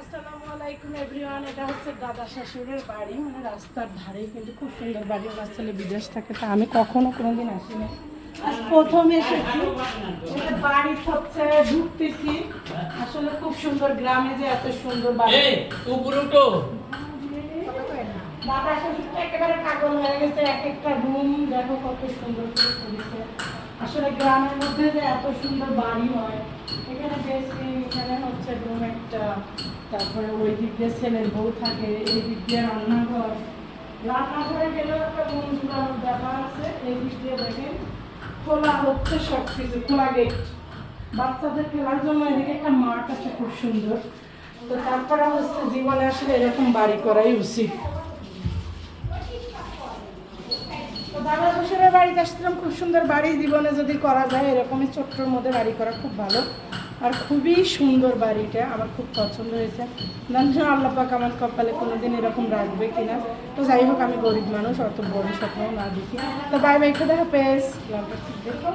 আসসালামু আলাইকুম এভরিওয়ান। এটা হচ্ছে দাদা শাশুড়ের বাড়ি, মানে রাস্তার ধারে, কিন্তু খুব সুন্দর বাড়ি। ওনার ছেলে বিদেশ থাকে, তা আমি কখনো কোনোদিন আসিনি, আজ প্রথম এসেছি। এটা বাড়ি হচ্ছে ঢুকতেছি, আসলে খুব সুন্দর। গ্রামে যে এত সুন্দর বাড়ি, দাদা শাশুড়টা একেবারে পাগল হয়ে গেছে। এক একটা রুম দেখো কত সুন্দর করে করেছে। আসলে গ্রামের মধ্যে যে এত সুন্দর বাড়ি হয়, এখানে বেশি, এখানে হচ্ছে রুম একটা, তারপরে ওই দিক দিয়ে ছেলের বউ থাকে, এই দিক দিয়ে রান্নাঘর। রান্নাঘরে গেলেও একটা রুম ঝুলানোর ব্যাপার আছে। এই দিক দিয়ে দেখেন খোলা হচ্ছে সব কিছু, খোলা গেট, বাচ্চাদের খেলার জন্য। এদিকে একটা মাঠ আছে খুব সুন্দর। তো তারপরে হচ্ছে জীবনে আসলে এরকম বাড়ি করাই উচিত। তো দাদা শ্বশুরের বাড়িতে আসছিলাম, খুব সুন্দর বাড়ি। জীবনে যদি করা যায় এরকমই ছোট্টর মধ্যে বাড়ি করা খুব ভালো, আর খুবই সুন্দর বাড়িটা, আমার খুব পছন্দ হয়েছে। জানি আল্লাহ পাক আমার কপালে কোনোদিন এরকম রাখবে কিনা। তো যাই হোক, আমি গরিব মানুষ, অত বড় স্বপ্ন না দেখি। তো বাই বাই, খুদা হাফেজ। দেখো